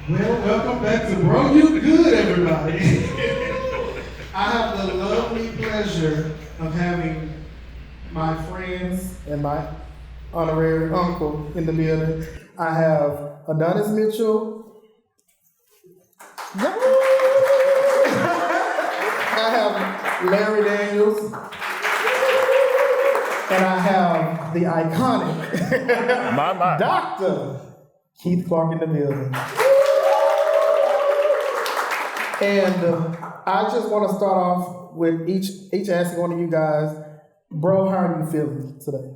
Well, welcome back to Bro You Good, everybody. I have the lovely pleasure of having my friends and my honorary uncle in the building. I have Adonis Mitchell. I have Larry Daniels. And I have the iconic Dr. Keith Clark in the building. And I just want to start off with each asking one of you guys, bro, how are you feeling today?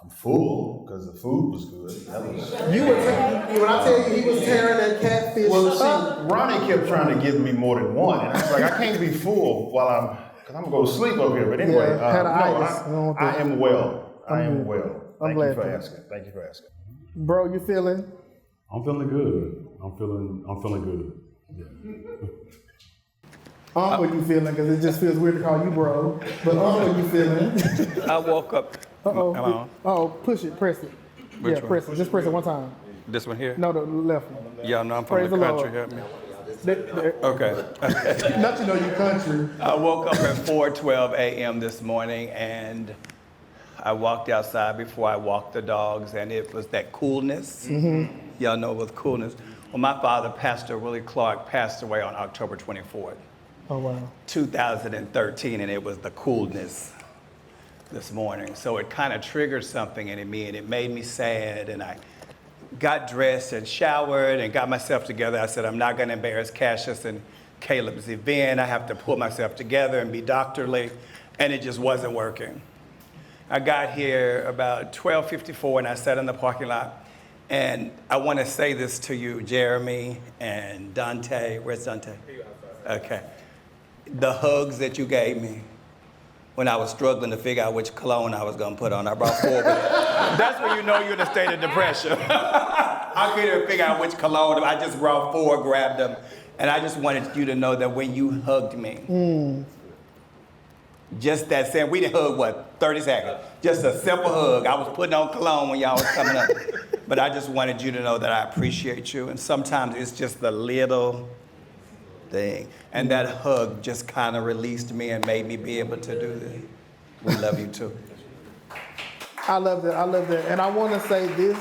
I'm full because the food was good. When I tell you he was tearing that catfish up. Ronnie kept trying to give me more than one, and I was like, I can't be full because I'm gonna go to sleep up here. But anyway, I am well. I am well. Thank you for asking. Bro, you feeling? I'm feeling good. I'm feeling good. Yeah. Uncle, you feeling? Because it just feels weird to call you bro. But Uncle, you feeling? I woke up. Uh-oh. Oh, push it, press it. Which one? Press it. Just press it one time. This one here? No, the left one. Yeah, no, I'm Praise from the the country. Lord. Help me. Okay. Not you know you country. I woke up at 4:12 a.m. this morning, and I walked outside before I walked the dogs, and it was that coolness. Mm-hmm. Y'all know it was coolness. Well, my father, Pastor Willie Clark, passed away on October 24th. Oh, wow. 2013, and it was the coolness this morning. So it kind of triggered something in me, and it made me sad, and I got dressed and showered and got myself together. I said, I'm not going to embarrass Cassius and Kaleb's event. I have to pull myself together and be doctorly, and it just wasn't working. I got here about 12:54, and I sat in the parking lot. And I want to say this to you, Jeremy and Dante. Where's Dante? Okay. The hugs that you gave me when I was struggling to figure out which cologne I was going to put on. I brought 4. That's when you know you're in a state of depression. I couldn't even figure out which cologne. I just brought 4, grabbed them. And I just wanted you to know that when you hugged me, just that saying, we didn't hug, 30 seconds? Just a simple hug. I was putting on cologne when y'all was coming up. But I just wanted you to know that I appreciate you. And sometimes it's just the little thing. And that hug just kind of released me and made me be able to do this. We love you too. I love that. And I want to say this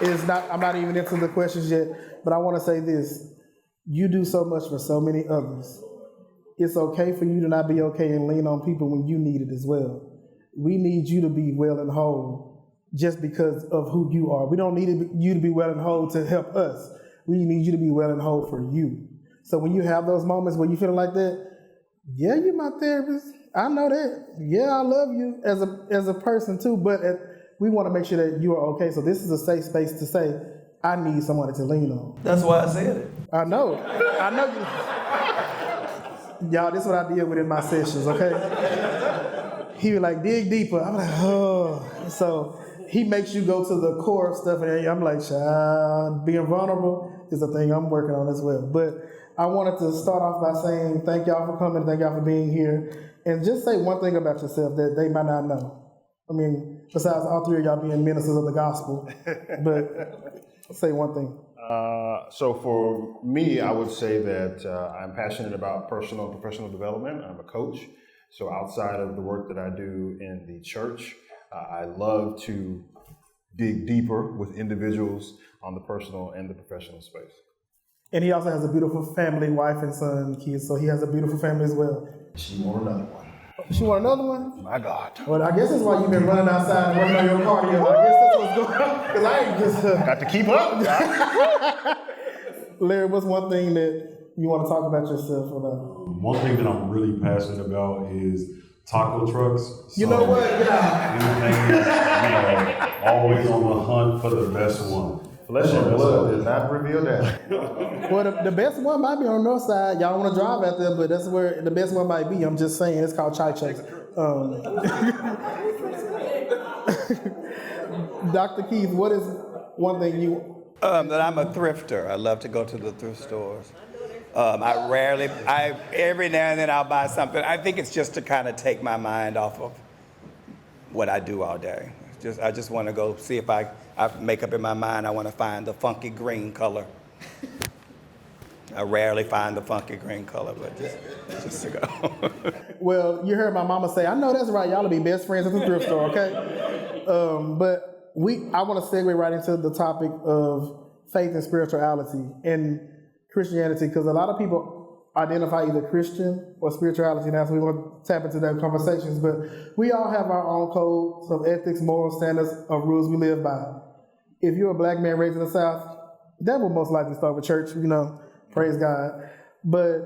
is not, I'm not even into the questions yet, but I want to say this. You do so much for so many others. It's okay for you to not be okay and lean on people when you need it as well. We need you to be well and whole just because of who you are. We don't need you to be well and whole to help us. We need you to be well and whole for you. So when you have those moments where you feel like that, yeah, you're my therapist. I know that. Yeah, I love you as a person too, but we want to make sure that you are okay. So this is a safe space to say, I need somebody to lean on. That's why I said it. I know you. Y'all, this is what I deal with in my sessions, okay? He was like, dig deeper. I'm like, oh. So he makes you go to the core of stuff, and I'm like, child, being vulnerable is a thing I'm working on as well. But I wanted to start off by saying thank y'all for coming, thank y'all for being here, and just say one thing about yourself that they might not know. I mean, besides all 3 of y'all being ministers of the gospel, but say one thing. So for me, I would say that I'm passionate about personal and professional development. I'm a coach. So outside of the work that I do in the church, I love to dig deeper with individuals on the personal and the professional space. And he also has a beautiful family, wife and son, kids. So he has a beautiful family as well. She want another one. She want another one? My God. Well, I guess that's why you've been running outside and working on your cardio. I guess that's what's going on. Because I ain't just... Got to keep up. Larry, what's one thing that you want to talk about yourself about? One thing that I'm really passionate about is taco trucks. You know what? Yeah. Anything, always on the hunt for the best one. Flesh and blood did not reveal that. Well, the best one might be on the north side. Y'all want to drive out there, but that's where the best one might be. I'm just saying. It's called Chai Chai. Dr. Keith, what is one thing you... That I'm a thrifter. I love to go to the thrift stores. Every now and then I'll buy something. I think it's just to kind of take my mind off of what I do all day. I just want to go see if I make up in my mind I want to find the funky green color. I rarely find the funky green color, but just to go. Well, you heard my mama say, I know that's right, y'all will be best friends at the thrift store, okay? But I want to segue right into the topic of faith and spirituality and Christianity, because a lot of people identify either Christian or spirituality now, so we want to tap into that conversations, but we all have our own codes of ethics, moral standards, of rules we live by. If you're a black man raised in the South, that will most likely start with church, praise God. But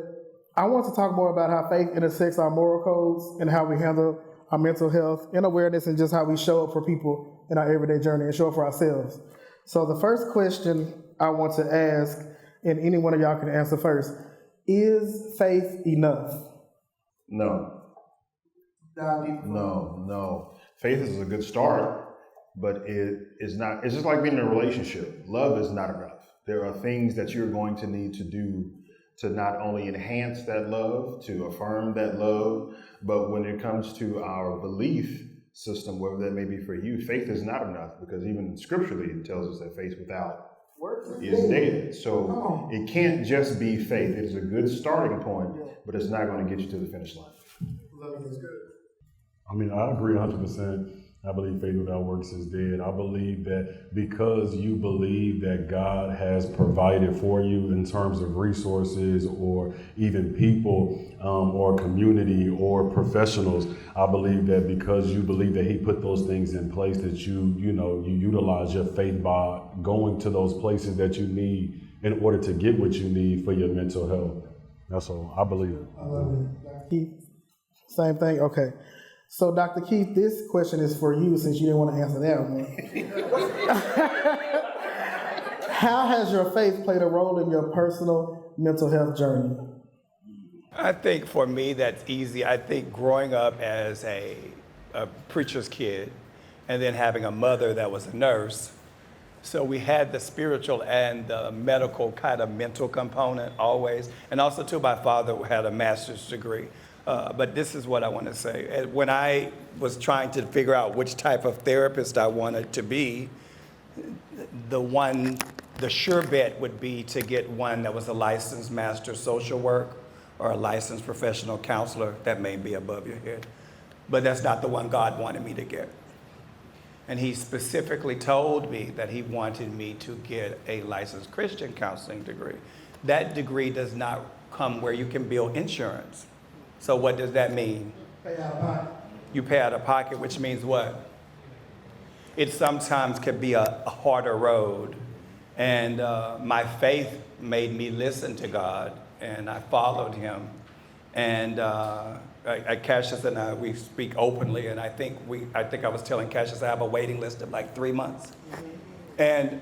I want to talk more about how faith intersects our moral codes and how we handle our mental health and awareness, and just how we show up for people in our everyday journey and show up for ourselves. So the first question I want to ask, and any one of y'all can answer first, is faith enough? No. No. Faith is a good start, but it is not. It's just like being in a relationship. Love is not enough. There are things that you're going to need to do to not only enhance that love, to affirm that love, but when it comes to our belief system, whatever that may be for you, faith is not enough, because even scripturally it tells us that faith without is dead. So it can't just be faith. It is a good starting point, but it's not going to get you to the finish line. I mean, I agree 100%. I believe faith without works is dead. I believe that because you believe that God has provided for you in terms of resources or even people or community or professionals, I believe that because you believe that he put those things in place, that you utilize your faith by going to those places that you need in order to get what you need for your mental health. That's all I believe. I love it. Keith, same thing? Okay. So, Dr. Keith, this question is for you, since you didn't want to answer that one. How has your faith played a role in your personal mental health journey? I think for me that's easy. I think growing up as a preacher's kid and then having a mother that was a nurse, so we had the spiritual and the medical kind of mental component always. And also, too, my father had a master's degree. But this is what I want to say. When I was trying to figure out which type of therapist I wanted to be, the sure bet would be to get one that was a licensed master social work or a licensed professional counselor. That may be above your head. But that's not the one God wanted me to get. And he specifically told me that he wanted me to get a licensed Christian counseling degree. That degree does not come where you can bill insurance. So what does that mean? Pay out of pocket. You pay out of pocket, which means what? It sometimes can be a harder road. And my faith made me listen to God, and I followed him. And Cassius and I, we speak openly, and I think I was telling Cassius I have a waiting list of like 3 months. And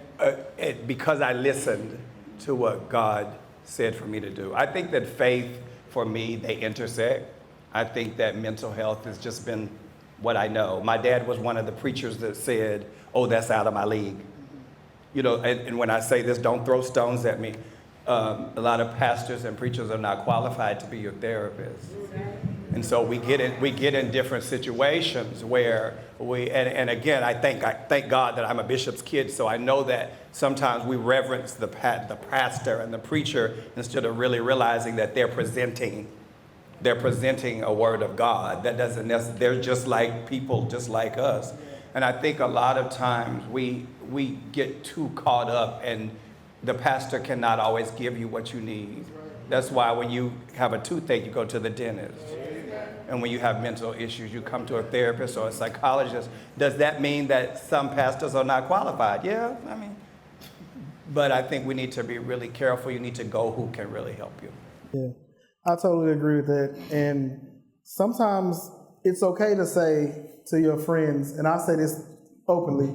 because I listened to what God said for me to do. I think that faith, for me, they intersect. I think that mental health has just been what I know. My dad was one of the preachers that said, oh, that's out of my league. And when I say this, don't throw stones at me. A lot of pastors and preachers are not qualified to be your therapist. And so we get in different situations where and again, I thank God that I'm a bishop's kid, so I know that sometimes we reverence the pastor and the preacher instead of really realizing that they're presenting a word of God. That doesn't necessarily, they're just like people, just like us. And I think a lot of times we get too caught up, and the pastor cannot always give you what you need. That's why when you have a toothache, you go to the dentist. And when you have mental issues, you come to a therapist or a psychologist. Does that mean that some pastors are not qualified? Yeah, but I think we need to be really careful. You need to go who can really help you. Yeah, I totally agree with that. And sometimes it's okay to say to your friends, and I say this openly,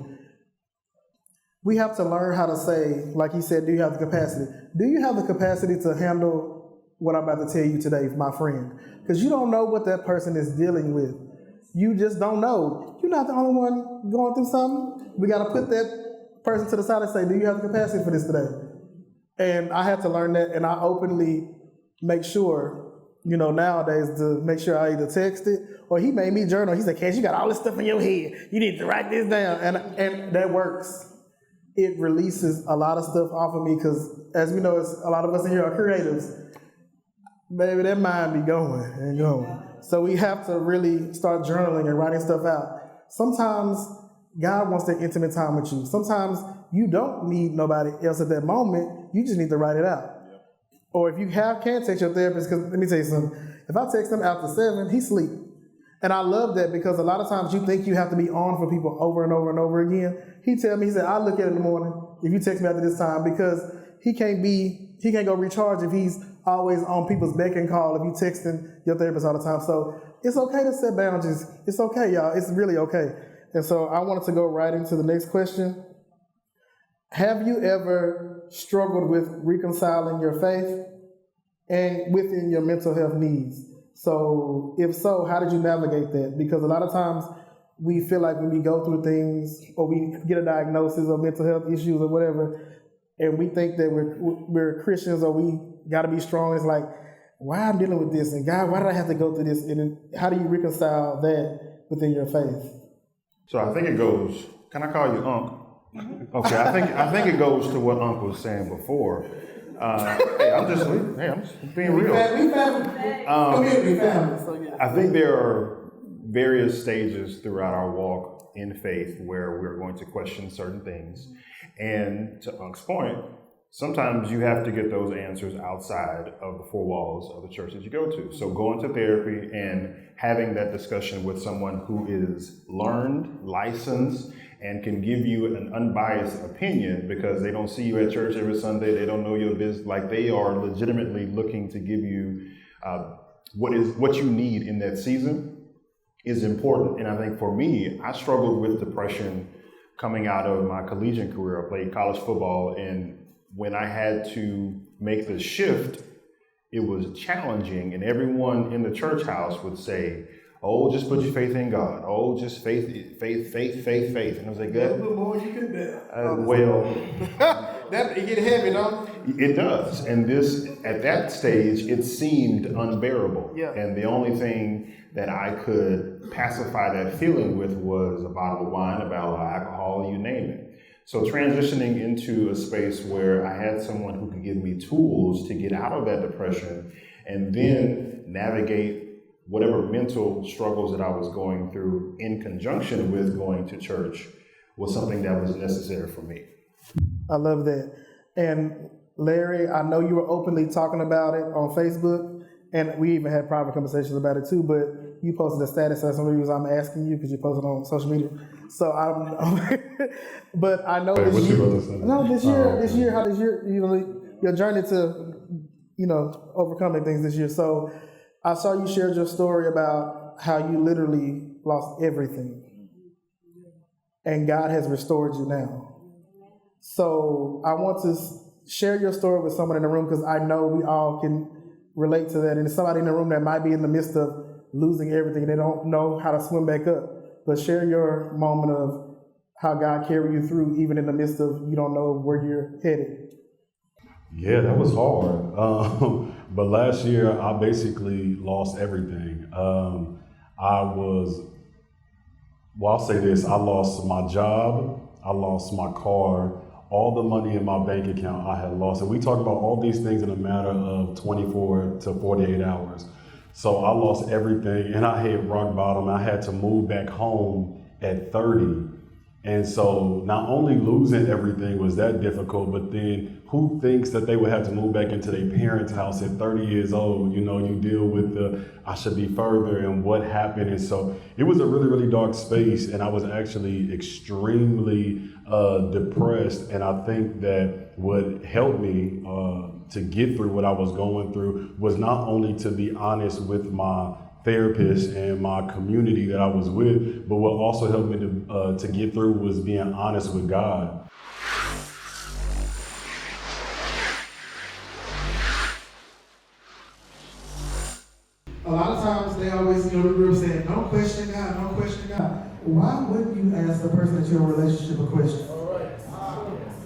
we have to learn how to say, like he said, do you have the capacity? Do you have the capacity to handle what I'm about to tell you today, my friend? Because you don't know what that person is dealing with. You just don't know. You're not the only one going through something. We got to put that person to the side and say, do you have the capacity for this today? And I had to learn that, and I openly make sure nowadays to make sure I either text it or he made me journal. He said, Cass, you got all this stuff in your head. You need to write this down. And that works. It releases a lot of stuff off of me because, as we know, a lot of us in here are creatives. Baby, that mind be going and going. So we have to really start journaling and writing stuff out. Sometimes God wants that intimate time with you. Sometimes you don't need nobody else at that moment. You just need to write it out. Or if you can't text your therapist, because let me tell you something. If I text him after 7, he sleep. And I love that because a lot of times you think you have to be on for people over and over and over again. He said, I'll look at it in the morning if you text me after this time, because he can't go recharge if he's always on people's beck and call if you texting your therapist all the time. So it's okay to set boundaries. It's okay, y'all. It's really okay. And so I wanted to go right into the next question. Have you ever struggled with reconciling your faith and within your mental health needs? So if so, how did you navigate that? Because a lot of times we feel like when we go through things or we get a diagnosis of mental health issues or whatever, and we think that we're Christians or we got to be strong. It's like, why I'm dealing with this? And God, why did I have to go through this? And then how do you reconcile that within your faith? So I think it goes, can I call you Unc? Okay, I think it goes to what Unc was saying before. I'm just being real. We family. So yeah. I think there are various stages throughout our walk in faith where we're going to question certain things. And to Unc's point, sometimes you have to get those answers outside of the four walls of the church that you go to. So going to therapy and having that discussion with someone who is learned, licensed, and can give you an unbiased opinion because they don't see you at church every Sunday. They don't know your business. Like, they are legitimately looking to give you what you need in that season is important. And I think for me, I struggled with depression coming out of my collegiate career. I played college football, and when I had to make the shift, it was challenging. And everyone in the church house would say, oh, just put your faith in God. Oh, just faith. And I was like, good. More you can bear. That it get heavy, don't it? It does. And at that stage, it seemed unbearable. Yeah. And the only thing that I could pacify that feeling with was a bottle of wine, a bottle of alcohol, you name it. So transitioning into a space where I had someone who could give me tools to get out of that depression and then navigate whatever mental struggles that I was going through in conjunction with going to church was something that was necessary for me. I love that. And Larry, I know you were openly talking about it on Facebook, and we even had private conversations about it too, but you posted a status. That's one of the reasons I'm asking you, because you posted on social media. So but I know this year, how does your journey to, overcoming things this year. So I saw you shared your story about how you literally lost everything and God has restored you now. So I want to share your story with someone in the room, because I know we all can relate to that. And there's somebody in the room that might be in the midst of losing everything. They don't know how to swim back up. But share your moment of how God carried you through, even in the midst of you don't know where you're headed. Yeah, that was hard. But last year, I basically lost everything. I'll say this, I lost my job, I lost my car, all the money in my bank account I had lost. And we talk about all these things in a matter of 24 to 48 hours. So I lost everything and I hit rock bottom. I had to move back home at 30. And so not only losing everything was that difficult, but then who thinks that they would have to move back into their parents' house at 30 years old? You deal with I should be further and what happened. And so it was a really, really dark space. And I was actually extremely depressed. And I think that what helped me to get through what I was going through was not only to be honest with my therapist and my community that I was with, but what also helped me to get through was being honest with God. A lot of times they always, the group saying, don't question God, don't question God. Why wouldn't you ask the person that you're in a relationship a question?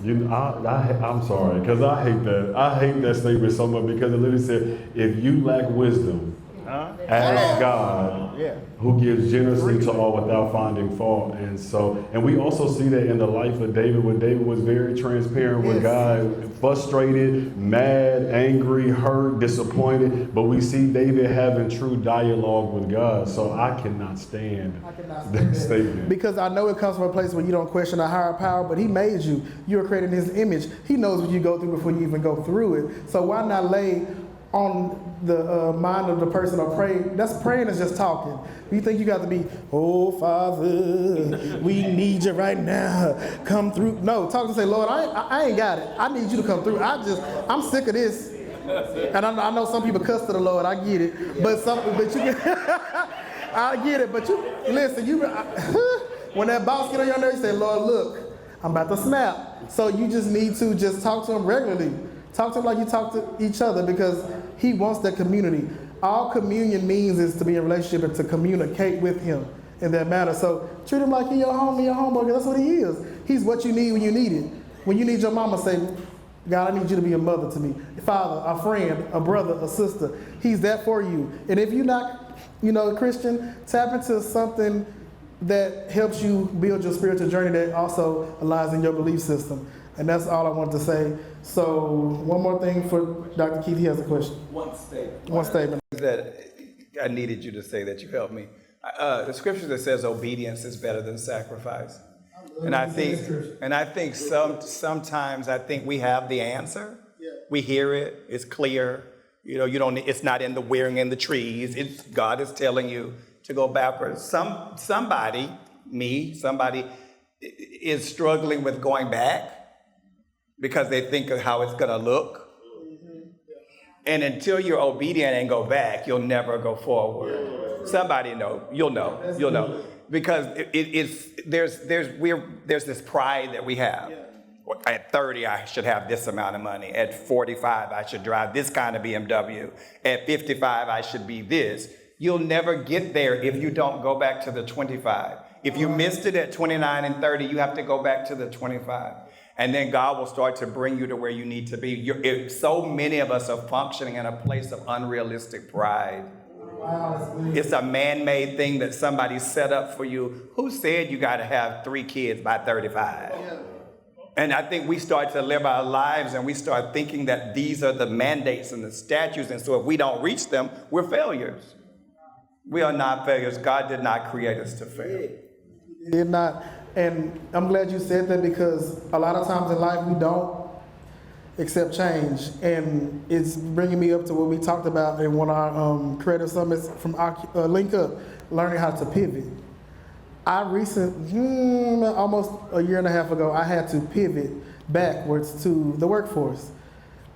I'm sorry, because I hate that. I hate that statement so much because it literally said, if you lack wisdom, ask God, who gives generously to all without finding fault. And we also see that in the life of David, when David was very transparent with God, frustrated, mad, angry, hurt, disappointed. But we see David having true dialogue with God. So I cannot stand that statement. Because I know it comes from a place where you don't question a higher power, but he made you. You were created in his image. He knows what you go through before you even go through it. So why not lay on the mind of the person or pray? That's praying is just talking. You think you got to be, oh Father, we need you right now. Come through. No, talk to say, Lord, I ain't got it. I need you to come through. I'm sick of this. And I know some people cuss to the Lord. I get it. But you I get it. But you listen. When that boss get on your nerves, you say, Lord, look, I'm about to snap. So you just need to just talk to him regularly. Talk to him like you talk to each other, because he wants that community. All communion means is to be in a relationship and to communicate with him in that manner. So treat him like he's your homie, your homeboy, because that's what he is. He's what you need when you need it. When you need your mama, say, God, I need you to be a mother to me. A father, a friend, a brother, a sister. He's that for you. And if you're not, a Christian, tap into something that helps you build your spiritual journey that also aligns in your belief system. And that's all I wanted to say. So one more thing for Dr. Keith. He has a question. One statement. One statement. That I needed you to say that you helped me. The scripture that says obedience is better than sacrifice. And I think sometimes I think we have the answer. Yeah. We hear it. It's clear. You don't. It's not in the wearing in the trees. God is telling you to go backwards. Somebody is struggling with going back because they think of how it's going to look. And until you're obedient and go back, you'll never go forward. Somebody you'll know. Because there's this pride that we have. At 30, I should have this amount of money. At 45, I should drive this kind of BMW. At 55, I should be this. You'll never get there if you don't go back to the 25. If you missed it at 29 and 30, you have to go back to the 25. And then God will start to bring you to where you need to be. So many of us are functioning in a place of unrealistic pride. It's a man-made thing that somebody set up for you. Who said you got to have 3 kids by 35? And I think we start to live our lives and we start thinking that these are the mandates and the statutes. And so if we don't reach them, we're failures. We are not failures. God did not create us to fail. He did not. And I'm glad you said that, because a lot of times in life we don't accept change. And it's bringing me up to what we talked about in one of our creative summits from Link Up, learning how to pivot. Almost a year and a half ago, I had to pivot backwards to the workforce.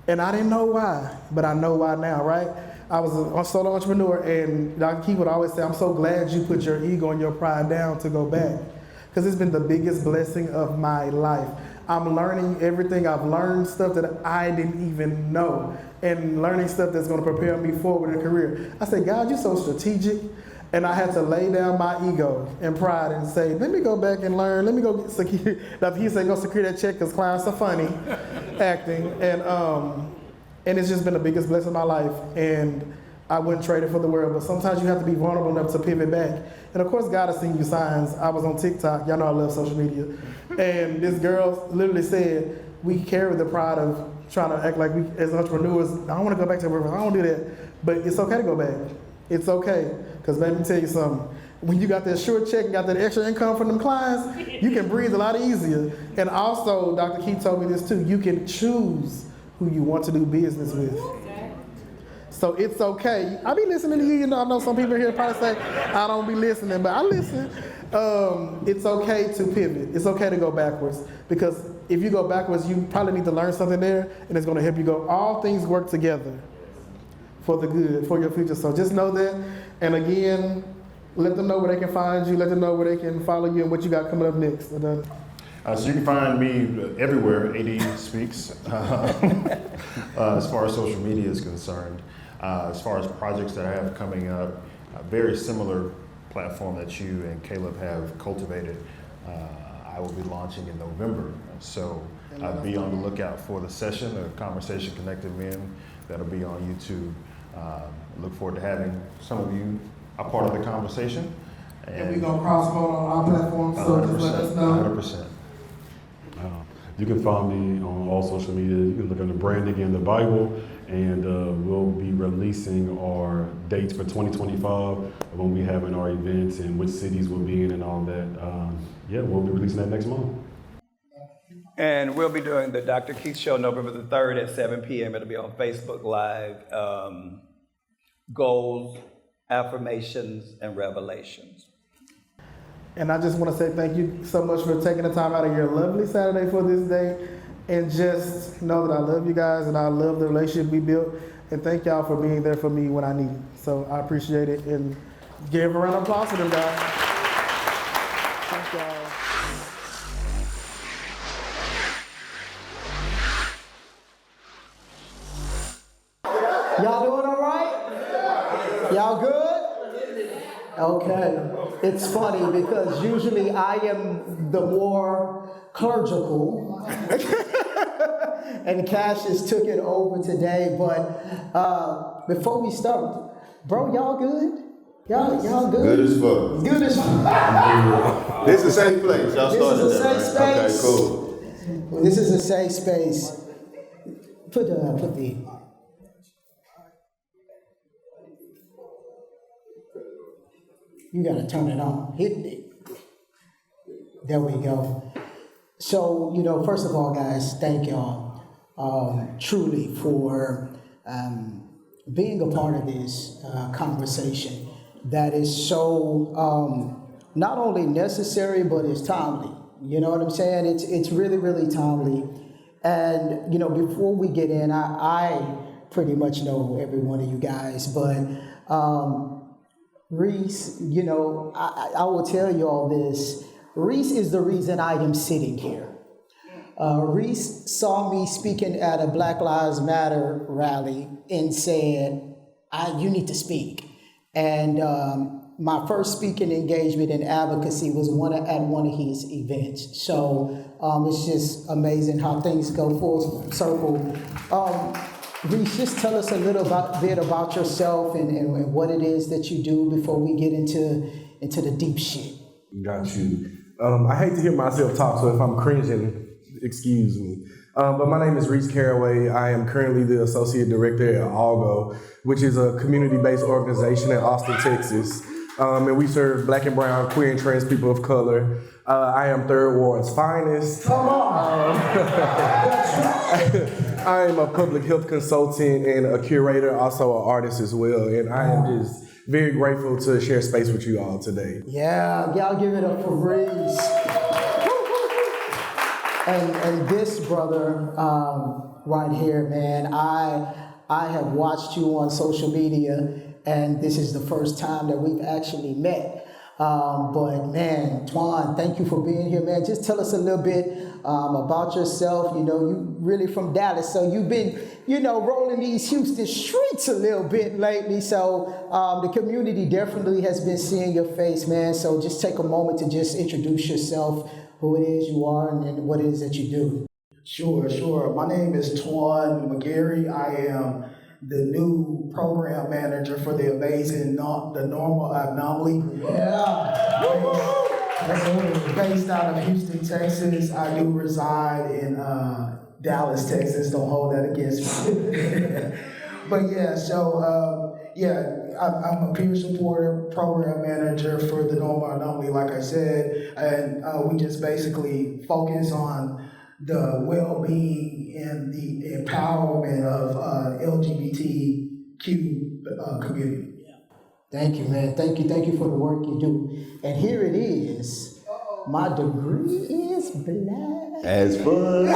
And I didn't know why, but I know why now, right? I was a solo entrepreneur, and Dr. Keith would always say, I'm so glad you put your ego and your pride down to go back, because it's been the biggest blessing of my life. I'm learning everything. I've learned stuff that I didn't even know, and learning stuff that's going to prepare me forward in a career. I said, God, you're so strategic. And I had to lay down my ego and pride and say, let me go back and learn. Let me go get secure. Dr. Keith said, go secure that check because clients are funny acting. And it's just been the biggest blessing of my life. And I wouldn't trade it for the world. But sometimes you have to be vulnerable enough to pivot back. And of course, God has seen you signs. I was on TikTok. Y'all know I love social media. And this girl literally said, we carry the pride of trying to act like we, as entrepreneurs, I don't want to go back to work. I don't do that. But it's okay to go back. It's okay. Because let me tell you something. When you got that short check and got that extra income from them clients, you can breathe a lot easier. And also, Dr. Keith told me this too, you can choose who you want to do business with. So it's okay. I be listening to you. I know some people here probably say, I don't be listening, but I listen. It's okay to pivot. It's okay to go backwards. Because if you go backwards, you probably need to learn something there, and it's going to help you go. All things work together for the good, for your future. So just know that. And again, let them know where they can find you. Let them know where they can follow you and what you got coming up next. So you can find me everywhere AD Speaks, as far as social media is concerned. As far as projects that I have coming up, a very similar platform that you and Kaleb have cultivated, I will be launching in November. So be on the lookout for the session, the Conversation Connected Men, that'll be on YouTube. Look forward to having some of you a part of the conversation. And we're gonna cross vote on our platform, so just let us know. 100%. You can find me on all social media. You can look under Branding in the Bible, and we'll be releasing our dates for 2025 when we having our events and which cities we'll be in and all that. We'll be releasing that next month. And we'll be doing the Dr. Keith Show November the 3rd at 7 p.m. It'll be on Facebook Live. Goals, affirmations, and revelations. And I just want to say thank you so much for taking the time out of your lovely Saturday for this day. And just know that I love you guys and I love the relationship we built. And thank y'all for being there for me when I need it. So I appreciate it. And give a round of applause for them, guys. Thank y'all. Y'all doing all right? Y'all good? Okay. It's funny because usually I am the more clerical, and Cassius took it over today. But before we start, bro, y'all good? Y'all good? Good as fuck. Good as fuck. This is a safe place. Y'all This started is a that, safe right? space. Okay, cool. This is a safe space. Put the. You gotta turn it on. Hit it. There we go. So, first of all, guys, thank y'all truly for being a part of this conversation that is so not only necessary, but it's timely. You know what I'm saying? It's really, really timely. And, before we get in, I pretty much know every one of you guys, but Reese, I will tell you all this. Reese is the reason I am sitting here. Reese saw me speaking at a Black Lives Matter rally and said, you need to speak. And my first speaking engagement in advocacy was at one of his events. So it's just amazing how things go full circle. Reese, just tell us a little bit about yourself and what it is that you do before we get into the deep shit. Got you. I hate to hear myself talk, so if I'm cringing, excuse me. But my name is Reese Caraway. I am currently the Associate Director at ALGO, which is a community-based organization in Austin, Texas. And we serve Black and brown, queer and trans people of color. I am Third Ward's finest. Come on! I am a public health consultant and a curator, also an artist as well. And I am just very grateful to share space with you all today. Yeah, y'all give it up for Reese. And this brother right here, man, I have watched you on social media, and this is the first time that we've actually met. But man, Twan, thank you for being here, man. Just tell us a little bit about yourself. You really from Dallas, so you've been, rolling these Houston streets a little bit lately. So the community definitely has been seeing your face, man. So just take a moment to just introduce yourself, who it is you are, and what it is that you do. Sure. My name is Twan McGarry. I am the new program manager for the amazing The Normal Anomaly. Yeah. Based out of Houston, Texas. I do reside in Dallas, Texas. Don't hold that against me. But yeah, so I'm a peer supporter program manager for the Normal Anomaly, like I said, and we just basically focus on the well-being and the empowerment of LGBTQ community. Thank you, man. Thank you for the work you do. And here it is. My degree is black. As fun.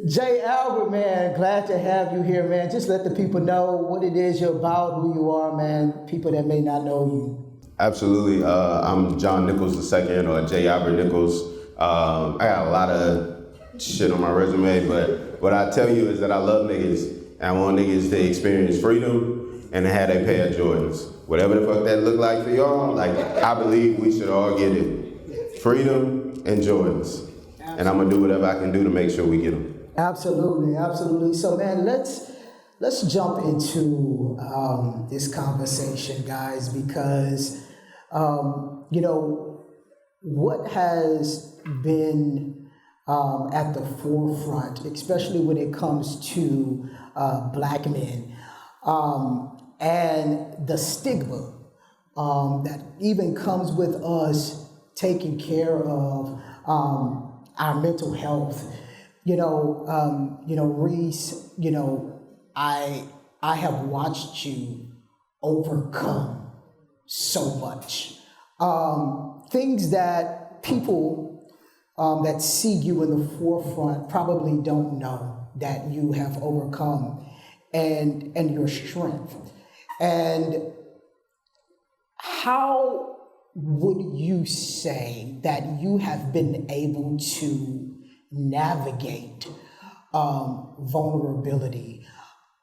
Jay Albert, man, glad to have you here, man. Just let the people know what it is you're about, who you are, man. People that may not know you. Absolutely. I'm John Nichols II, or J. Albert Nichols. I got a lot of shit on my resume, but what I tell you is that I love niggas, and I want niggas to experience freedom and to have a pair of Jordans. Whatever the fuck that look like for y'all, I believe we should all get it. Freedom and joys. And I'm gonna do whatever I can do to make sure we get them. Absolutely, absolutely. So, man, let's jump into this conversation, guys, because what has been at the forefront, especially when it comes to Black men, and the stigma that even comes with us taking care of our mental health. Reese, I have watched you overcome so much. Things that people that see you in the forefront probably don't know that you have overcome, and your strength. And how would you say that you have been able to navigate vulnerability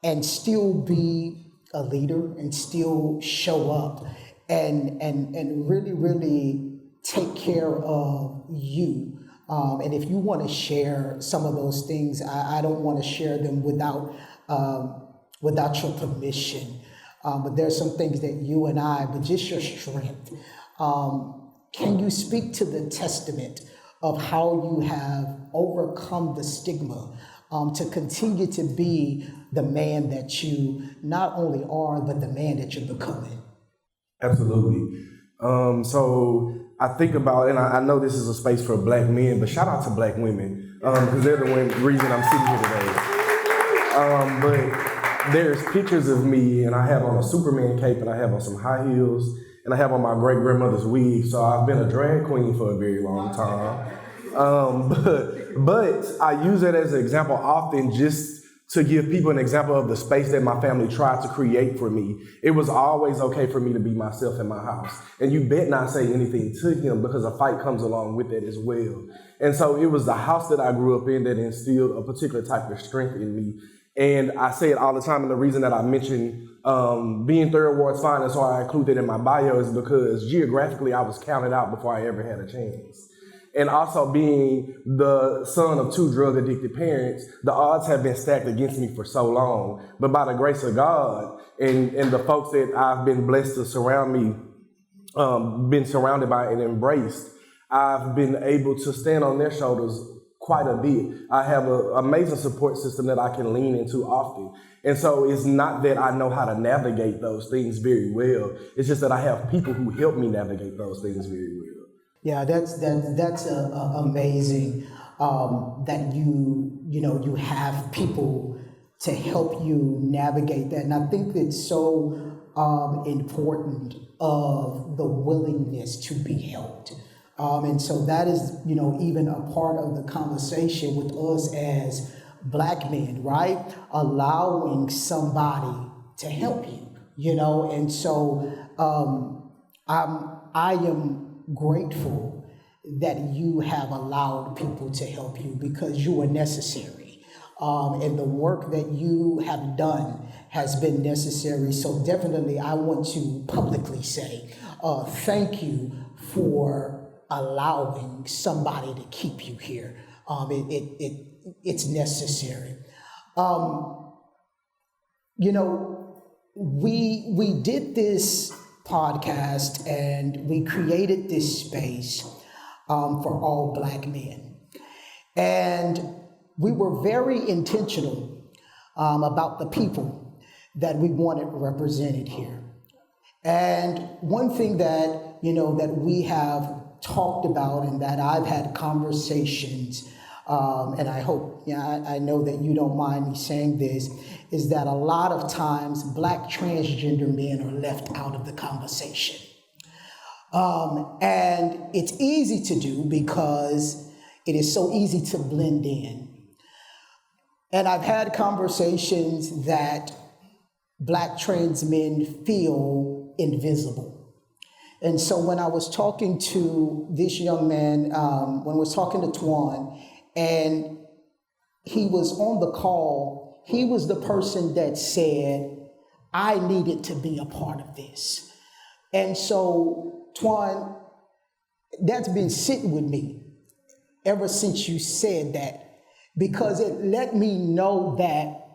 and still be a leader and still show up and really, really take care of you? And if you want to share some of those things, I don't want to share them without your permission. But there's some things that you and but just your strength. Can you speak to the testament of how you have overcome the stigma to continue to be the man that you not only are, but the man that you're becoming? Absolutely. So I think about, and I know this is a space for Black men, but shout out to Black women, because they're the reason I'm sitting here today. But there's pictures of me, and I have on a Superman cape, and I have on some high heels, and I have on my great-grandmother's wig, so I've been a drag queen for a very long time. But I use that as an example often just to give people an example of the space that my family tried to create for me. It was always okay for me to be myself in my house. And you bet not say anything to him, because a fight comes along with that as well. And so it was the house that I grew up in that instilled a particular type of strength in me. And I say it all the time, and the reason that I mention being third ward's finest, so I include it in my bio, is because geographically I was counted out before I ever had a chance. And also being the son of two drug-addicted parents, the odds have been stacked against me for so long. But by the grace of God and the folks that I've been blessed to surround me, been surrounded by and embraced, I've been able to stand on their shoulders quite a bit. I have an amazing support system that I can lean into often. And so it's not that I know how to navigate those things very well. It's just that I have people who help me navigate those things very well. Yeah, that's amazing that you have people to help you navigate that. And I think it's so important of the willingness to be helped. And so that is, even a part of the conversation with us as Black men, right? Allowing somebody to help you, And so I am grateful that you have allowed people to help you, because you are necessary. And the work that you have done has been necessary. So definitely I want to publicly say thank you for allowing somebody to keep you here. It's necessary. We did this podcast and we created this space for all Black men. And we were very intentional about the people that we wanted represented here. And one thing that, that we have talked about and that I've had conversations, and I hope, I know that you don't mind me saying this, is that a lot of times Black transgender men are left out of the conversation. And it's easy to do because it is so easy to blend in. And I've had conversations that Black trans men feel invisible. And so when I was talking to this young man, when I was talking to Twan, and he was on the call, he was the person that said, I needed to be a part of this. And so, Twan, that's been sitting with me ever since you said that, because it let me know that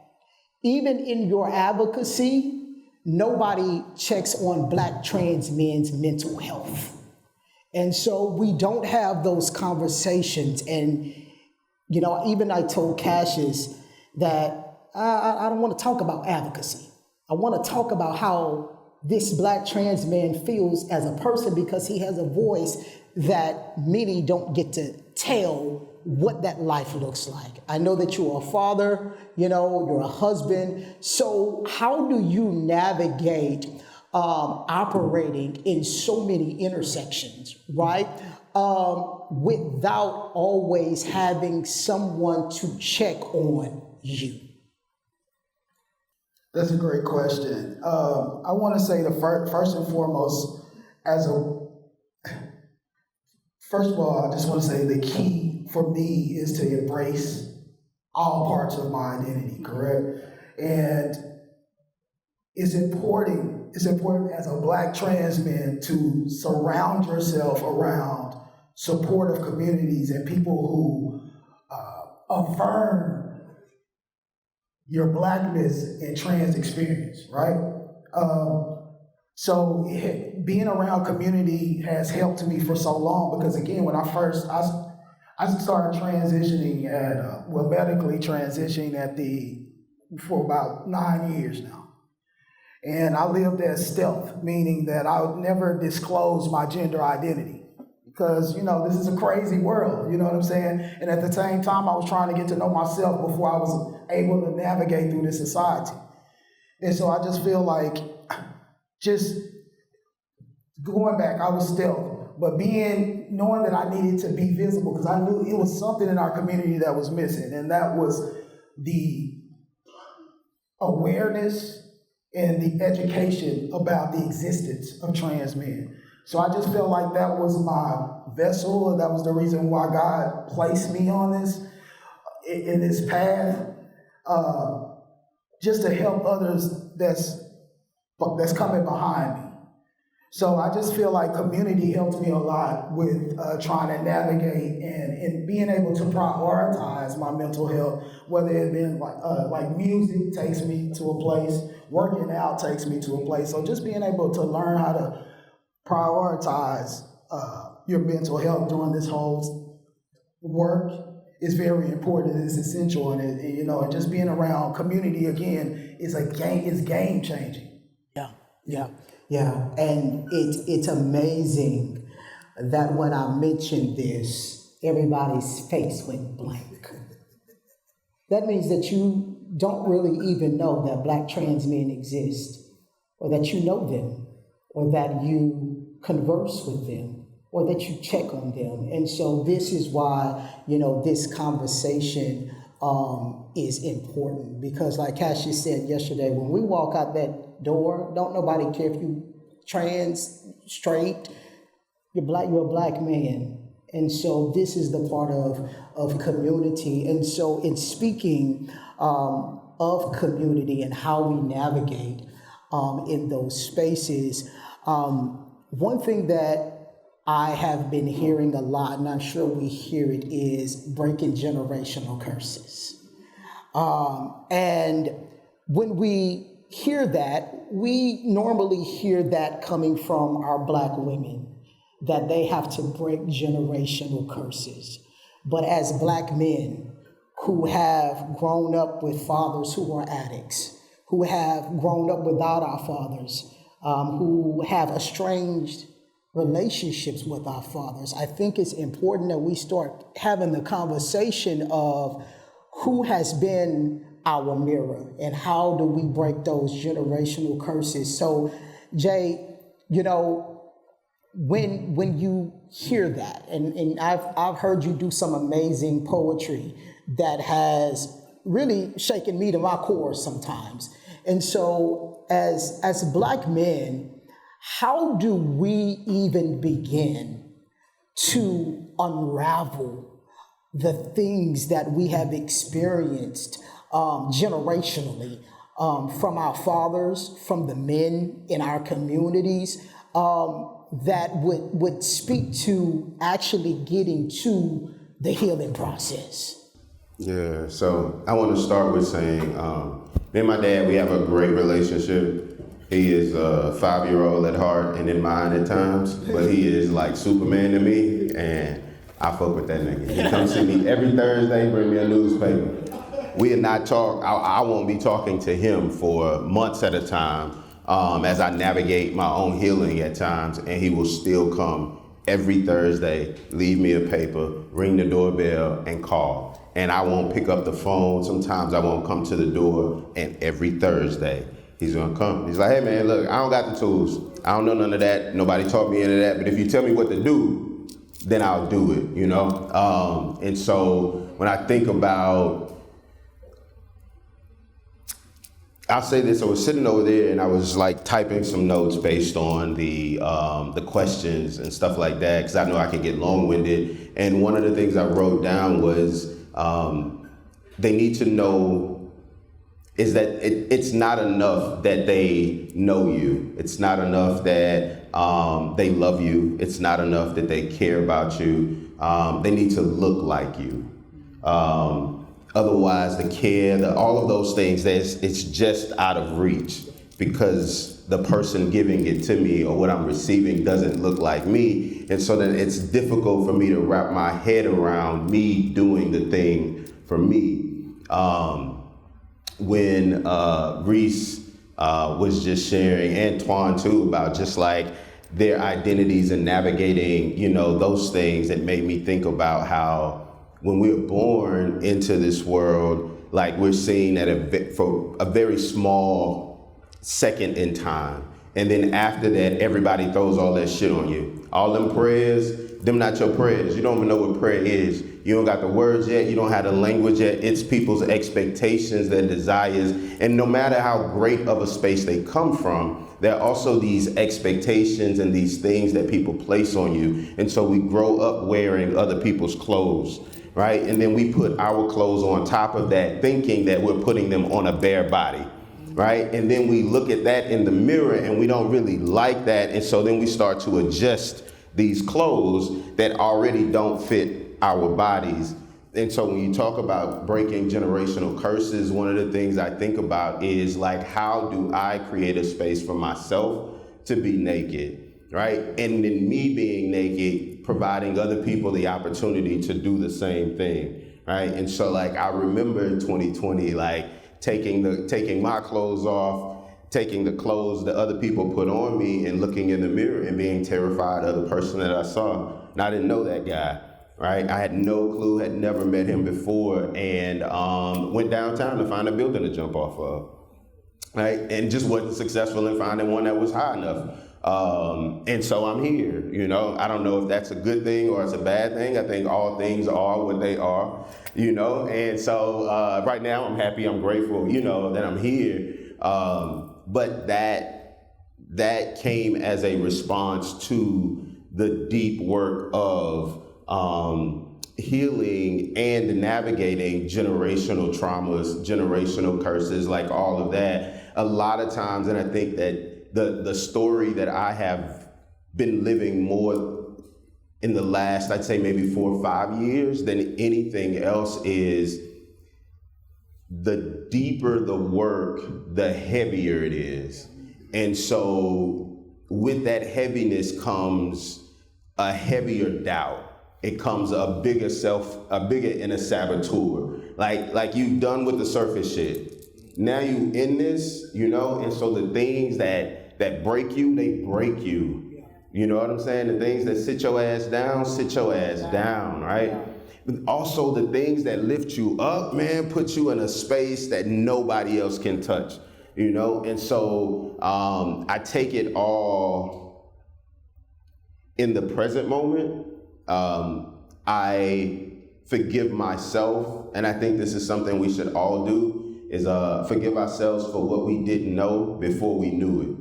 even in your advocacy, nobody checks on Black trans men's mental health. And so we don't have those conversations. And, you know, even I told Cassius that I don't want to talk about advocacy. I want to talk about how this Black trans man feels as a person, because he has a voice that many don't get to tell what that life looks like. I know that you're a father, you know, you're a husband. So how do you navigate operating in so many intersections, right? Without always having someone to check on you? That's a great question. I want to say first and foremost, first of all, I just want to say the key for me is to embrace all parts of my identity, correct? And it's important as a Black trans man to surround yourself around supportive communities and people who affirm your Blackness and trans experience, right? So being around community has helped me for so long, because again, when I started transitioning medically transitioning for about 9 years now. And I lived as stealth, meaning that I would never disclose my gender identity, because, you know, this is a crazy world, you know what I'm saying? And at the same time, I was trying to get to know myself before I was able to navigate through this society. And so I just feel like, just going back, I was stealth, but knowing that I needed to be visible, because I knew it was something in our community that was missing, and that was the awareness and the education about the existence of trans men. So I just felt like that was my vessel, and that was the reason why God placed me on in this path, just to help others that's coming behind me. So I just feel like community helped me a lot with trying to navigate and being able to prioritize my mental health, whether it been like music takes me to a place, working out takes me to a place. So just being able to learn how to prioritize your mental health during this whole work is very important. It's essential, and you know, and just being around community again is game changing. Yeah, and it's amazing that when I mentioned this, everybody's face went blank. That means that you don't really even know that Black trans men exist, or that you know them, or that you converse with them, or that you check on them. And so this is why, you know, this conversation is important, because like Cassius said yesterday, when we walk out that door, don't nobody care if you trans, straight, you're a Black man. And so this is the part of community. And so in speaking of community and how we navigate in those spaces, one thing that I have been hearing a lot, and I'm sure we hear it, is breaking generational curses. And when we hear that, we normally hear that coming from our Black women, that they have to break generational curses. But as Black men who have grown up with fathers who are addicts, who have grown up without our fathers, who have estranged relationships with our fathers, I think it's important that we start having the conversation of who has been our mirror and how do we break those generational curses. So, Jay, you know, when you hear that, and I've heard you do some amazing poetry that has really shaken me to my core sometimes. And so as Black men, how do we even begin to unravel the things that we have experienced generationally from our fathers, from the men in our communities, that would speak to actually getting to the healing process? Yeah, so I want to start with saying, me and my dad, we have a great relationship. He is a 5-year-old at heart and in mind at times, but he is like Superman to me, and I fuck with that nigga. He comes see me every Thursday, bring me a newspaper. We had not talked, I won't be talking to him for months at a time as I navigate my own healing at times, and he will still come every Thursday, leave me a paper, ring the doorbell, and call. And I won't pick up the phone. Sometimes I won't come to the door, and every Thursday, he's gonna come. He's like, hey man, look, I don't got the tools. I don't know none of that. Nobody taught me any of that, but if you tell me what to do, then I'll do it, you know? And so when I think about, I'll say this, I was sitting over there and I was like typing some notes based on the questions and stuff like that, because I know I can get long-winded. And one of the things I wrote down was they need to know is that it's not enough that they know you. It's not enough that they love you. It's not enough that they care about you. They need to look like you. Otherwise, the care, all of those things, it's just out of reach because the person giving it to me or what I'm receiving doesn't look like me. And so then it's difficult for me to wrap my head around me doing the thing for me. When Reese was just sharing, Antoine too, about just like their identities and navigating, you know, those things, it made me think about how when we're born into this world, like we're seen for a very small second in time. And then after that, everybody throws all that shit on you. All them prayers, them not your prayers. You don't even know what prayer is. You don't got the words yet. You don't have the language yet. It's people's expectations, their desires. And no matter how great of a space they come from, there are also these expectations and these things that people place on you. And so we grow up wearing other people's clothes, right? And then we put our clothes on top of that, thinking that we're putting them on a bare body, right? And then we look at that in the mirror and we don't really like that. And so then we start to adjust these clothes that already don't fit our bodies. And so when you talk about breaking generational curses, one of the things I think about is like, how do I create a space for myself to be naked, right? And then me being naked, providing other people the opportunity to do the same thing, right? And so like, I remember in 2020, like taking my clothes off, taking the clothes that other people put on me and looking in the mirror and being terrified of the person that I saw. And I didn't know that guy, right? I had no clue, had never met him before, and went downtown to find a building to jump off of, right? And just wasn't successful in finding one that was high enough. And so I'm here, you know. I don't know if that's a good thing or it's a bad thing. I think all things are what they are, you know. And so right now I'm happy, I'm grateful, you know, that I'm here. But that came as a response to the deep work of healing and navigating generational traumas, generational curses, like all of that. A lot of times, and I think that the story that I have been living more in the last, I'd say maybe 4 or 5 years than anything else is the deeper the work, the heavier it is. And so with that heaviness comes a heavier doubt. It comes a bigger inner saboteur. Like you done with the surface shit. Now you in this, you know, and so the things that break you, they break you. You know what I'm saying? The things that sit your ass down, right? But also the things that lift you up, man, put you in a space that nobody else can touch, you know? And so I take it all in the present moment. I forgive myself, and I think this is something we should all do, is forgive ourselves for what we didn't know before we knew it,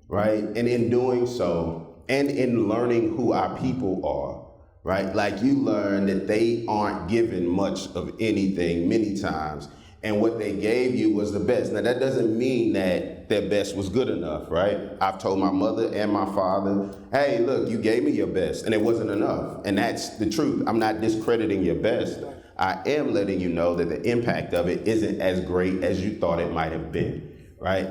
right? And in doing so, and in learning who our people are, right? Like you learn that they aren't given much of anything many times. and what they gave you was the best. Now, that doesn't mean that their best was good enough, right? I've told my mother and my father, hey, look, you gave me your best, and it wasn't enough. And that's the truth. I'm not discrediting your best. I am letting you know that the impact of it isn't as great as you thought it might have been, right?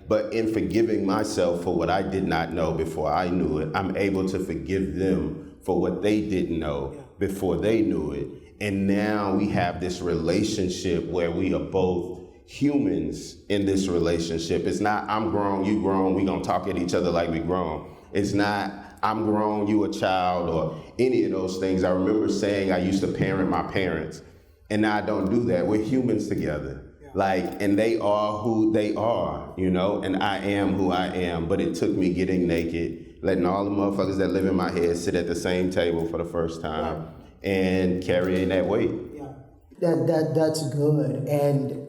But in forgiving myself for what I did not know before I knew it, I'm able to forgive them for what they didn't know before they knew it. And now we have this relationship where we are both humans in this relationship. It's not I'm grown, you grown, we gonna talk at each other like we grown. It's not I'm grown, you a child, or any of those things. I remember saying I used to parent my parents, and now I don't do that. We're humans together. And they are who they are, and I am who I am. But it took me getting naked, letting all the motherfuckers that live in my head sit at the same table for the first time and carrying that weight. That's good. And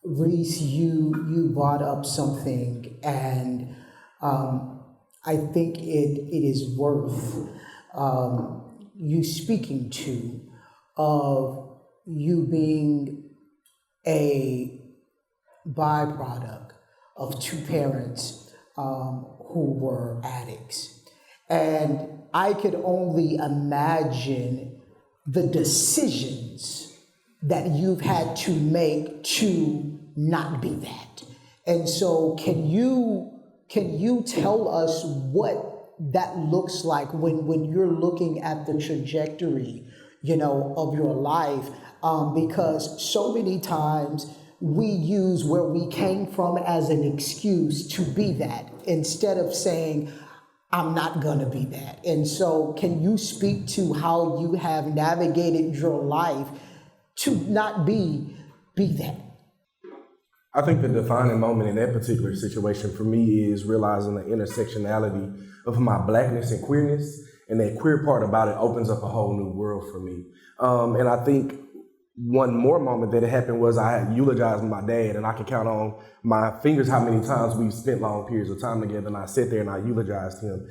Reese, you brought up something, and I think it is worth you speaking to, of you being a byproduct of two parents who were addicts. And I could only imagine the decisions that you've had to make to not be that. And so can you tell us what that looks like when you're looking at the trajectory, of your life? Because so many times we use where we came from as an excuse to be that, instead of saying, I'm not gonna be that. And so can you speak to how you have navigated your life to not be that? I think the defining moment in that particular situation for me is realizing the intersectionality of my blackness and queerness, and that queer part about it opens up a whole new world for me. And I think one more moment that it happened was I had eulogized my dad, and I can count on my fingers how many times we've spent long periods of time together, and I sat there and I eulogized him.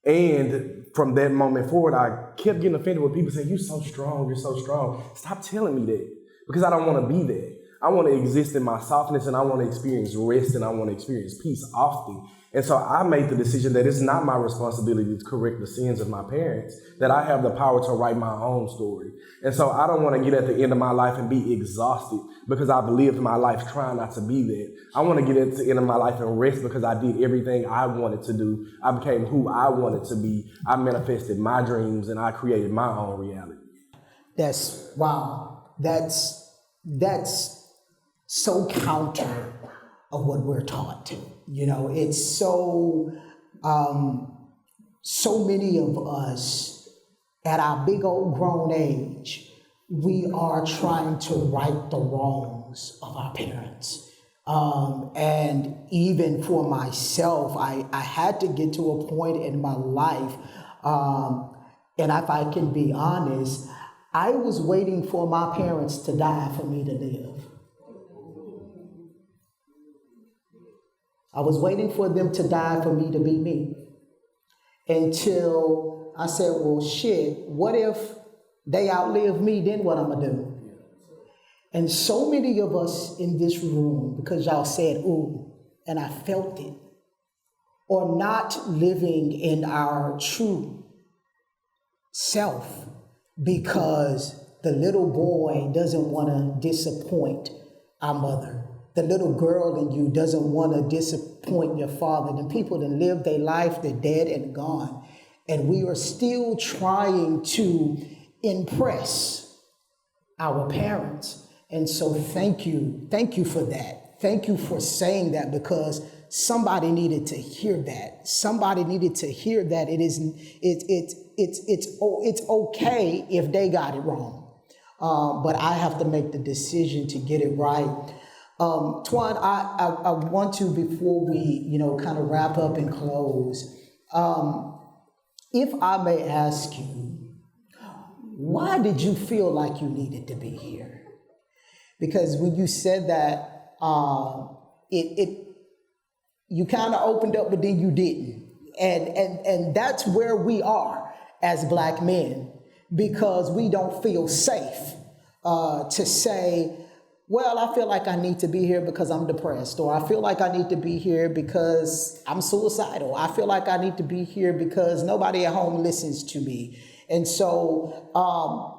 And from that moment forward, I kept getting offended with people saying, you're so strong, you're so strong. Stop telling me that, because I don't want to be that. I want to exist in my softness, and I want to experience rest, and I want to experience peace often. And so I made the decision that it's not my responsibility to correct the sins of my parents, that I have the power to write my own story. And so I don't want to get at the end of my life and be exhausted because I've lived my life trying not to be that. I want to get at the end of my life and rest because I did everything I wanted to do. I became who I wanted to be. I manifested my dreams, and I created my own reality. Wow. That's so counter of what we're taught. It's so many of us at our big old grown age, we are trying to right the wrongs of our parents. And even for myself, I had to get to a point in my life, and if I can be honest, I was waiting for my parents to die for me to live. I was waiting for them to die for me to be me. Until I said, well, shit, what if they outlive me, then what I'm gonna do? And so many of us in this room, because y'all said, ooh, and I felt it, are not living in our true self because the little boy doesn't wanna disappoint our mother. The little girl in you doesn't want to disappoint your father. The people that live their life, they're dead and gone. And we are still trying to impress our parents. And so thank you for that. Thank you for saying that, because somebody needed to hear that. Somebody needed to hear that it's okay if they got it wrong. But I have to make the decision to get it right. Twan, I want to, before we, kind of wrap up and close, if I may ask you, why did you feel like you needed to be here? Because when you said that, you kind of opened up, but then you didn't. And that's where we are as Black men, because we don't feel safe to say, well, I feel like I need to be here because I'm depressed, or I feel like I need to be here because I'm suicidal. I feel like I need to be here because nobody at home listens to me. And so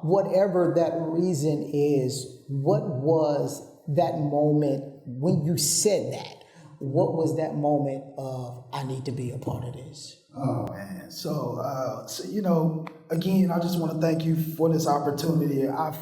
whatever that reason is, what was that moment when you said that? What was that moment of, I need to be a part of this? Oh man, so you know, again, I just want to thank you for this opportunity. I've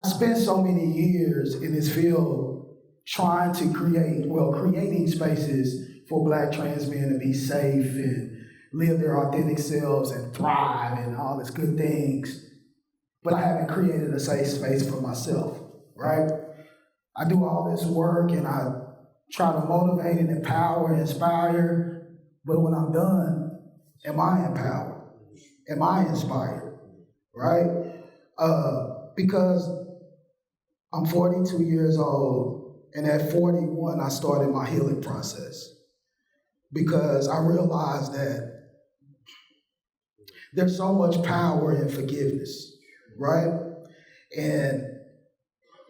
spent so many years in this field trying to creating spaces for Black trans men to be safe and live their authentic selves and thrive and all these good things. But I haven't created a safe space for myself, right? I do all this work and I try to motivate and empower and inspire, but when I'm done, am I empowered? Am I inspired, right? Because I'm 42 years old, and at 41, I started my healing process because I realized that there's so much power in forgiveness, right? And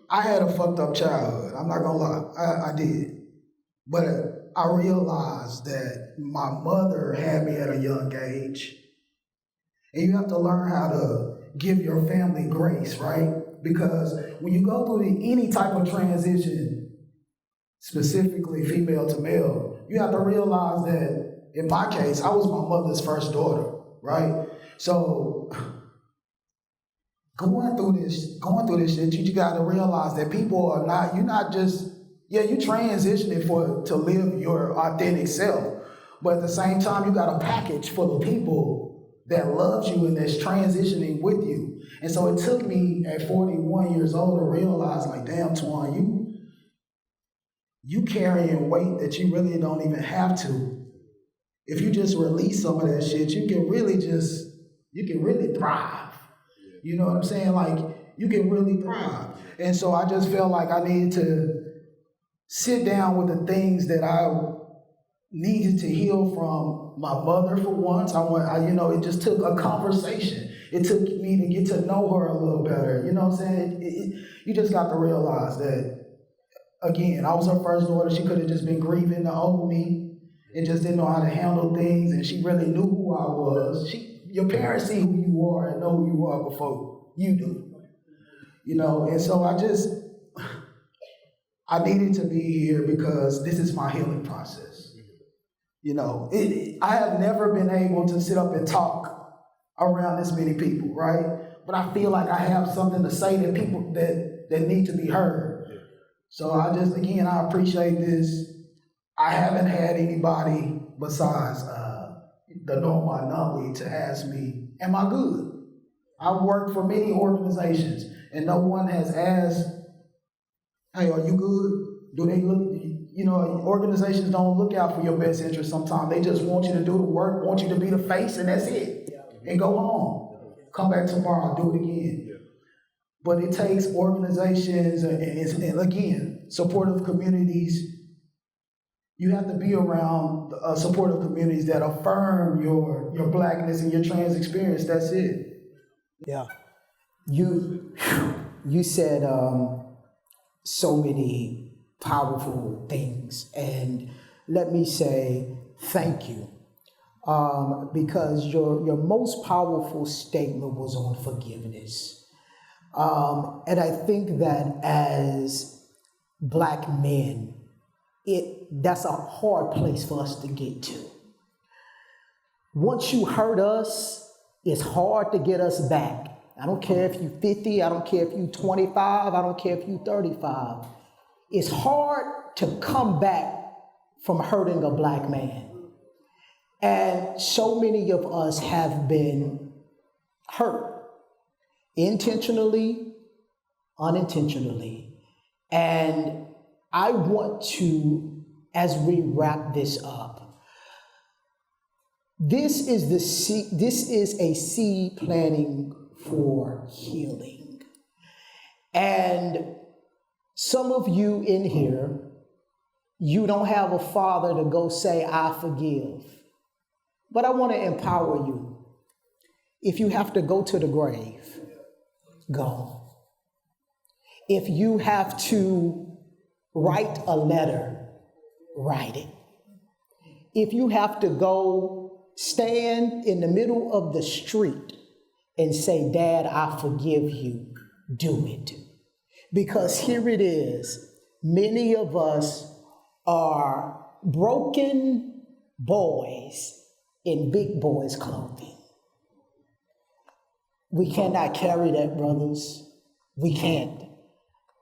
I had a fucked up childhood. I'm not gonna lie, I did. But I realized that my mother had me at a young age. And you have to learn how to give your family grace, right? Because when you go through any type of transition, specifically female to male, you have to realize that, in my case, I was my mother's first daughter, right? So going through this shit, you got to realize that people are not, you're not just, yeah, you transitioning to live your authentic self, but at the same time, you got a package full of people that loves you and that's transitioning with you. And so it took me at 41 years old to realize, like, damn, Twan, you carrying weight that you really don't even have to. If you just release some of that shit, you can really thrive. You know what I'm saying? Like, you can really thrive. And so I just felt like I needed to sit down with the things that I needed to heal from my mother for once. It just took a conversation. It took me to get to know her a little better. You know what I'm saying? You just got to realize that, again, I was her first daughter. She could have just been grieving the old me and just didn't know how to handle things. And she really knew who I was. Your parents see who you are and know who you are before you do. You know, and so I needed to be here because this is my healing process. You know, I have never been able to sit up and talk around this many people, right? But I feel like I have something to say to people that need to be heard. So I appreciate this. I haven't had anybody besides the normal anomaly to ask me, am I good? I've worked for many organizations and no one has asked, hey, are you good? Do they look, organizations don't look out for your best interest sometimes. They just want you to do the work, want you to be the face, and that's it. And go home. Come back tomorrow, do it again. But it takes organizations and again, supportive communities. You have to be around supportive communities that affirm your Blackness and your trans experience. That's it. Yeah. You said so many powerful things, and let me say thank you, because your most powerful statement was on forgiveness, and I think that as Black men, that's a hard place for us to get to. Once you hurt us, it's hard to get us back. I don't care if you're 50, I don't care if you're 25, I don't care if you're 35. It's hard to come back from hurting a Black man. And so many of us have been hurt, intentionally, unintentionally. And I want to, as we wrap this up, this is a seed planting for healing. And some of you in here, you don't have a father to go say, I forgive. But I want to empower you. If you have to go to the grave, go. If you have to write a letter, write it. If you have to go stand in the middle of the street and say, Dad, I forgive you, do it. Because here it is, many of us are broken boys in big boys' clothing. We cannot carry that, brothers. We can't.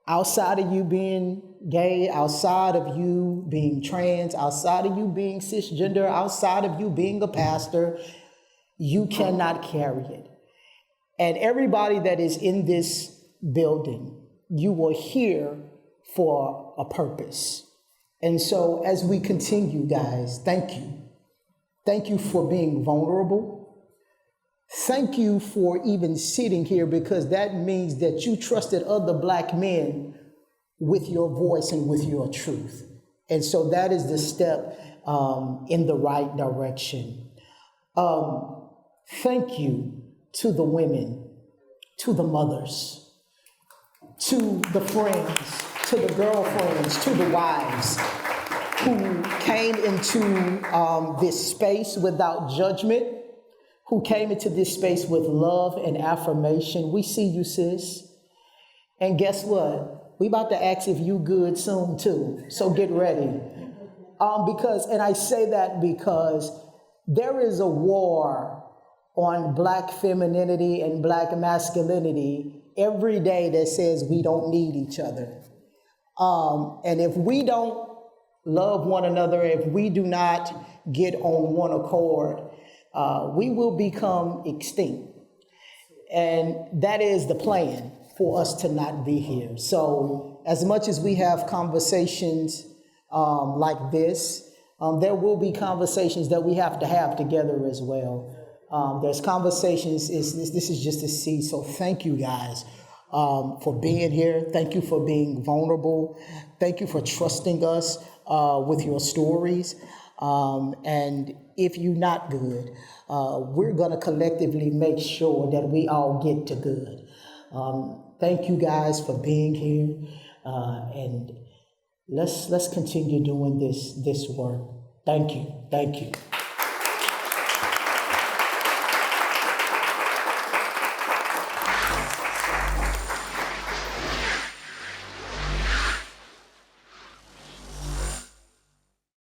Outside of you being gay, outside of you being trans, outside of you being cisgender, outside of you being a pastor, you cannot carry it. And everybody that is in this building, you were here for a purpose. And so as we continue, guys, thank you. Thank you for being vulnerable. Thank you for even sitting here, because that means that you trusted other Black men with your voice and with your truth. And so that is the step in the right direction. Thank you to the women, to the mothers, to the friends, to the girlfriends, to the wives who came into this space without judgment, who came into this space with love and affirmation. We see you, sis. And guess what? We about to ask if you good soon too. So get ready. And I say that because there is a war on Black femininity and Black masculinity every day that says we don't need each other. And if we don't love one another, if we do not get on one accord, we will become extinct. And that is the plan, for us to not be here. So as much as we have conversations like this, there will be conversations that we have to have together as well. There's conversations, this is just a seed. So thank you guys for being here. Thank you for being vulnerable. Thank you for trusting us with your stories. And if you're not good, we're gonna collectively make sure that we all get to good. Thank you guys for being here, and let's continue doing this work. Thank you.